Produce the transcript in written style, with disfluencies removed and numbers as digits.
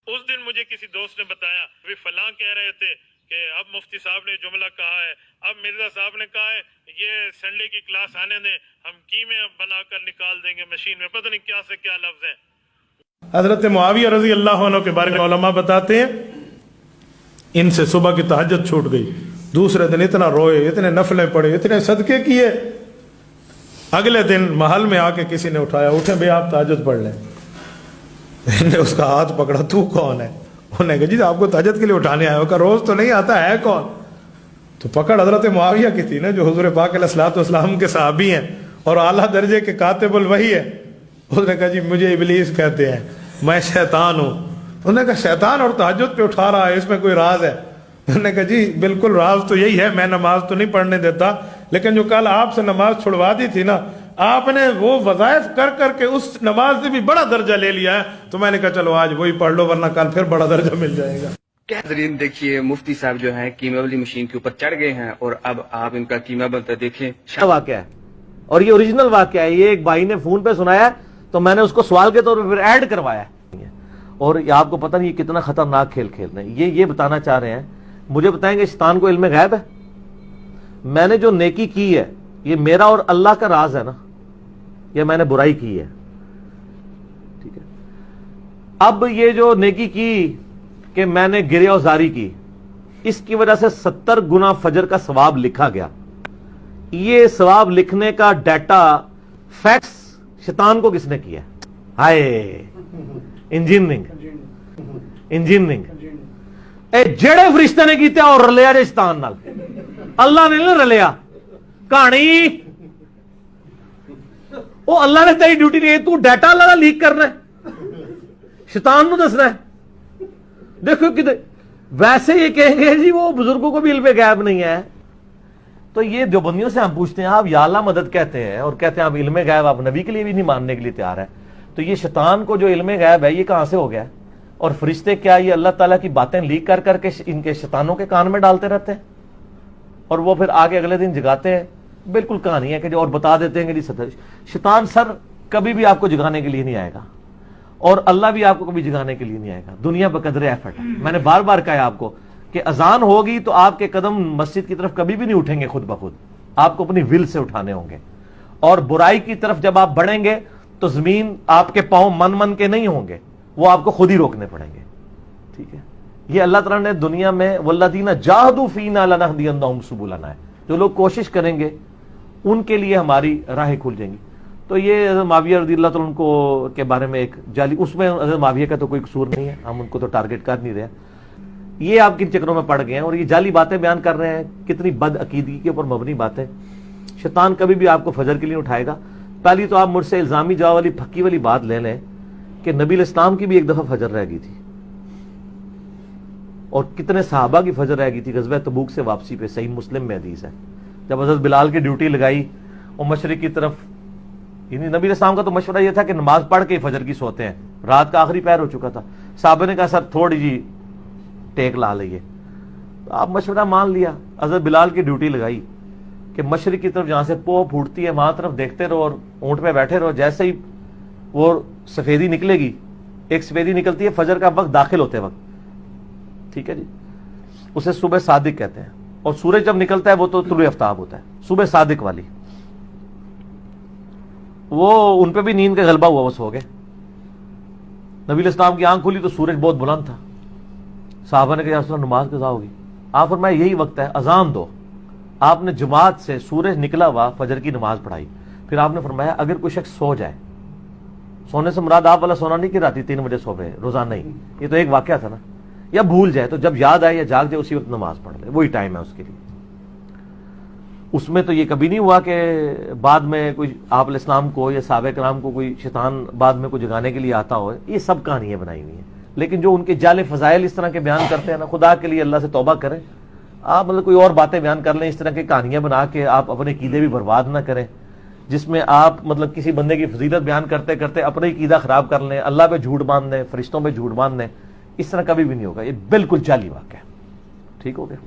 اس दिन मुझे किसी दोस्त ने बताया, वे फलां कह रहे थे कि अब मुफ्ती साहब ने जुमला कहा है, अब मिर्जा साहब ने कहा है ये संडे की क्लास आने दें, हम कीमे बनाकर निकाल देंगे मशीन में, पता नहीं क्या से क्या लफ्ज हैं। हजरत मुआविया रजी अल्लाह अन्हु के बारे में उलमा बताते हैं, इनसे सुबह की तहज्जुद छूट गई, दूसरे दिन इतना रोए, इतने नफलें पढ़े, इतने सदके किए, अगले दिन महल में आके किसी ने उठाया, उठे भैया आप तहज्जुद पढ़ लें। इन्हें उसका हाथ पकड़ा, तू कौन है? उन्होंने कहा जी आपको तहज्जुद के लिए उठाने आया हो, का रोज तो नहीं आता है कौन? तो पकड़ हजरत मुआविया की थी ना, जो हुजूर पाक अलैहिस्सलातु वस्सलाम के सहाबी हैं और आला दर्जे के कातिबुल वही है। उसने कहा जी मुझे इबलीस कहते हैं, मैं शैतान हूँ। उन्होंने कहा शैतान और तहज्जुद पे उठा रहा है, इसमें कोई राज है? उन्होंने कहा जी बिल्कुल राज तो यही है, मैं नमाज तो नहीं पढ़ने देता, लेकिन जो कल आपसे नमाज छुड़वा दी थी ना, आपने वो वज़ाइफ कर करके उस नमाज से भी बड़ा दर्जा ले लिया है, तो मैंने कहा चलो आज वही पढ़ लो, वरना कल फिर बड़ा दर्जा मिल जाएगा। नाज़रीन देखिए, मुफ्ती साहब जो हैं कीमा वाली मशीन के ऊपर चढ़ गए हैं और अब आप इनका कीमा बनता देखें। वाकया है और ये ओरिजिनल वाकया है, ये एक भाई ने फोन पे सुनाया तो मैंने उसको सवाल के तौर पर फिर ऐड करवाया। और ये आपको पता नहीं ये कितना खतरनाक खेल खेल रहे हैं। ये बताना चाह रहे हैं, मुझे बताएंगे शैतान को इल्म गैब है? मैंने जो नेकी की है ये मेरा और अल्लाह का राज है ना, ये मैंने बुराई की है, ठीक है। अब ये जो नेकी की कि मैंने गिरफ्तारी की, इसकी वजह से 70 गुना फजर का सवाब लिखा गया। ये सवाब लिखने का डाटा फैक्स शैतान को किसने किया? हाय इंजीनियरिंग जेड़े फरिश्ते ने कीते और रलिया जे शैतान नाल, अल्लाह ने नहीं रलिया। कहानी वो अल्लाह ने तेरी ड्यूटी नहीं, तू डाटा अल्लाह का लीक करना है, शैतान को दसना है। देखो कि वैसे ये कहेंगे जी वो बुजुर्गों को भी इल्म गैब नहीं है, तो ये देवबंदियों से हम पूछते हैं आप या अल्लाह मदद कहते हैं और कहते हैं आप इल्म गैब आप नबी के लिए भी नहीं मानने के लिए तैयार है, तो ये शैतान को जो इल्म गैब है ये कहां से हो गया? और फरिश्ते क्या ये अल्लाह ताला की बातें लीक कर करके इनके शैतानों के कान में डालते रहते हैं और वो फिर आगे अगले दिन जगाते हैं? बिल्कुल कहानी है कि जो और बता देते हैं कि जी शैतान सर कभी भी आपको जगाने के लिए नहीं आएगा और अल्लाह भी आपको कभी जगाने के लिए नहीं आएगा। दुनिया बकदरे एफर्ट है। मैंने बार बार कहा आपको कि अजान होगी तो आपके कदम मस्जिद की तरफ कभी भी नहीं उठेंगे खुद ब खुद, आपको अपनी विल से उठाने होंगे। और बुराई की तरफ जब आप बढ़ेंगे तो जमीन आपके पांव मन मन के नहीं होंगे, वो आपको खुद ही रोकने पड़ेंगे, ठीक है। ये अल्लाह ताला ने दुनिया में वल्लदीना जाहदू फीना लनहदियन्नहुम सुबुलना है, जो लोग कोशिश करेंगे उनके लिए हमारी राहें खुल जाएंगी। तो ये हज़रत मुआविया रज़ियल्लाहु अन्हु को के बारे में एक जाली, उसमें हज़रत मुआविया का तो कोई कसूर नहीं है, हम उनको तो टारगेट कर नहीं रहे। ये आप किन चक्रों में पड़ गए हैं और ये जाली बातें बयान कर रहे हैं, कितनी बद अकीदगी के ऊपर मबनी बातें। शैतान कभी भी आपको फजर के लिए उठाएगा। पहली तो आप मुझसे इल्जामी जवाब वाली फक्की वाली बात ले लें कि नबी इस्लाम की भी एक दफा फजर रह गई थी और कितने सहाबा की फजर रह गई थी ग़ज़वा तबूक से वापसी पे। सही मुस्लिम में हदीस है, जब हज़रत बिलाल की ड्यूटी लगाई और मशरिक की तरफ, यानी नबी इस्लाम का तो मशवरा यह था कि नमाज पढ़ के फजर की सोते हैं, रात का आखिरी पैर हो चुका था। साहबा ने कहा सर थोड़ी जी टेक ला लीजिए, तो आप मशवरा मान लिया, हज़रत बिलाल की ड्यूटी लगाई कि मशरिक की तरफ जहां से पोह फूटती है वहां तरफ देखते रहो और ऊंट पे बैठे रहो, जैसे ही वो सफेदी निकलेगी, एक सफेदी निकलती है फजर का वक्त दाखिल होते वक्त, ठीक है जी, उसे सुबह सादिक कहते हैं। और सूरज जब निकलता है वो तो तुलुए आफ्ताब होता है, सुबह सादिक वाली, वो उन पे भी नींद का गलबा हुआ, वो सो गए। नबी इस्लाम की आंख खुली तो सूरज बहुत बुलंद था। साहबा ने कहा या नमाज कज़ा होगी? आप फरमाया यही वक्त है, अजान दो। आपने जमात से सूरज निकला हुआ फजर की नमाज पढ़ाई। फिर आपने फरमाया अगर कोई शख्स सो जाए, सोने से मुराद आप वाला सोना नहीं कि रात 3 बजे सो गए रोजाना ही, ये तो एक वाकया था ना, या भूल जाए तो जब याद आए या जाग जाए उसी वक्त नमाज पढ़ ले, वही टाइम है उसके लिए। उसमें तो ये कभी नहीं हुआ कि बाद में कोई आप इस्लाम को या साहबे कराम को कोई शैतान बाद में कोई जगाने के लिए आता हो। ये सब कहानियां बनाई हुई हैं, लेकिन जो उनके जाले फजाइल इस तरह के बयान करते हैं ना, खुदा के लिए अल्लाह से तौबा करें। आप मतलब कोई और बातें बयान कर लें, इस तरह की कहानियां बना के आप अपने कीदे भी बर्बाद ना करें, जिसमें आप मतलब किसी बंदे की फजीलत बयान करते करते अपने ही कीदा खराब कर लें, अल्लाह पे झूठ बांध दें, फरिश्तों पे झूठ बांध दें। इस तरह कभी भी नहीं होगा, ये बिल्कुल जाली वाक़या है। ठीक हो गया।